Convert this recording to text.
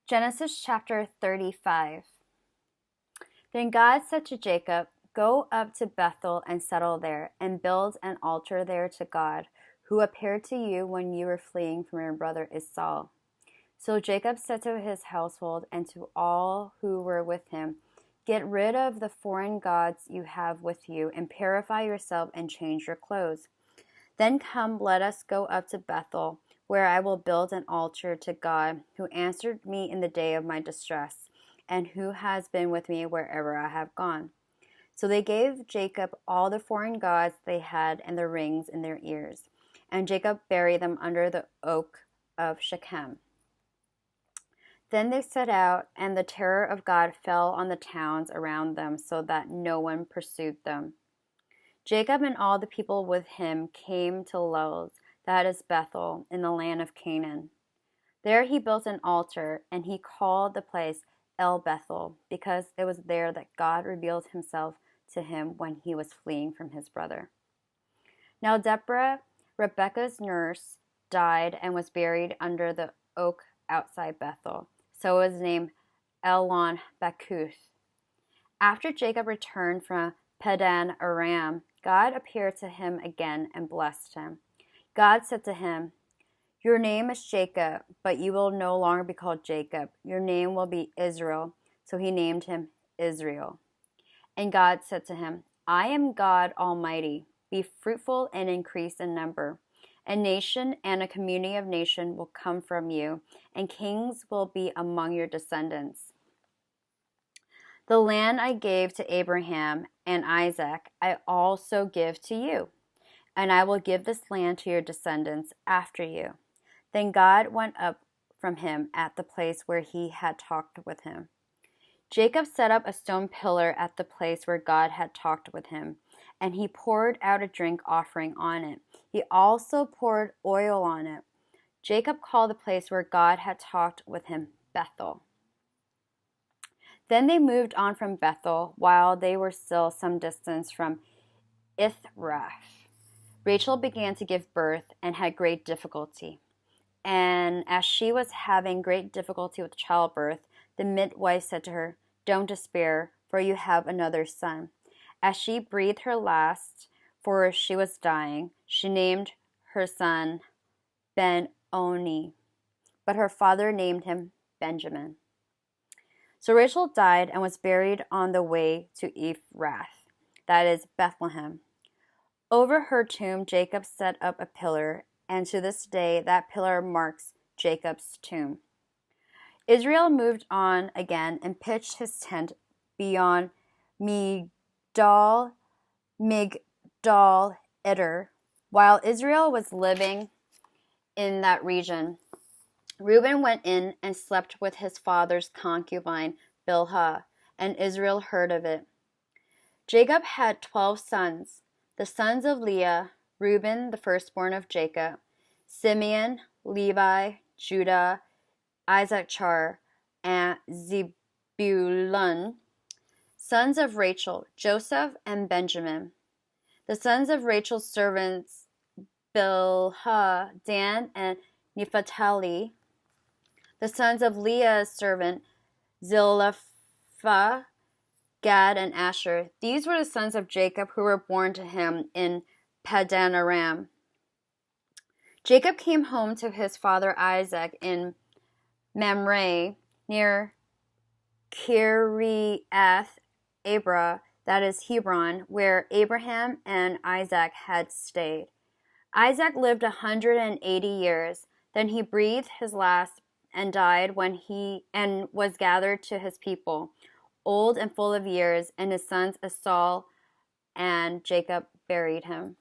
Genesis chapter 35. Then God said to Jacob, "Go up to Bethel and settle there, and build an altar there to God, who appeared to you when you were fleeing from your brother Esau." So Jacob said to his household and to all who were with him, "Get rid of the foreign gods you have with you, and purify yourself and change your clothes. Then come, let us go up to Bethel, where I will build an altar to God, who answered me in the day of my distress, and who has been with me wherever I have gone." So they gave Jacob all the foreign gods they had and the rings in their ears. And Jacob buried them under the oak of Shechem. Then they set out, and the terror of God fell on the towns around them, so that no one pursued them. Jacob and all the people with him came to Luz, that is Bethel, in the land of Canaan. There he built an altar, and he called the place El Bethel, because it was there that God revealed himself to him when he was fleeing from his brother. Now Deborah, Rebekah's nurse, died and was buried under the oak outside Bethel. So it was named Elon Bakuth. After Jacob returned from Padan Aram, God appeared to him again and blessed him. God said to him, "Your name is Jacob, but you will no longer be called Jacob. Your name will be Israel." So he named him Israel. And God said to him, "I am God Almighty. Be fruitful and increase in number. A nation and a community of nations will come from you, and kings will be among your descendants. The land I gave to Abraham and Isaac, I also give to you, and I will give this land to your descendants after you." Then God went up from him at the place where he had talked with him. Jacob set up a stone pillar at the place where God had talked with him, and he poured out a drink offering on it. He also poured oil on it. Jacob called the place where God had talked with him Bethel. Then they moved on from Bethel while they were still some distance from Ithrath. Rachel began to give birth and had great difficulty. And as she was having great difficulty with childbirth, the midwife said to her, "Don't despair, for you have another son." As she breathed her last, for she was dying, she named her son Ben-Oni, but her father named him Benjamin. So Rachel died and was buried on the way to Ephrath, that is Bethlehem. Over her tomb Jacob set up a pillar, and to this day that pillar marks Jacob's tomb. Israel moved on again and pitched his tent beyond Migdal Eder. While Israel was living in that region, Reuben went in and slept with his father's concubine Bilhah, and Israel heard of it. Jacob had 12 sons. The sons of Leah: Reuben, the firstborn of Jacob; Simeon, Levi, Judah, Issachar, and Zebulun. Sons of Rachel: Joseph and Benjamin. The sons of Rachel's servants: Bilhah, Dan, and Naphtali. The sons of Leah's servant: Zilpah, Gad, and Asher. These were the sons of Jacob who were born to him in Padan Aram. Jacob came home to his father Isaac in Mamre, near Kiriath Arba, that is Hebron, where Abraham and Isaac had stayed. Isaac lived 180 years. Then he breathed his last and died when he was gathered to his people, old and full of years, and his sons Esau and Jacob buried him.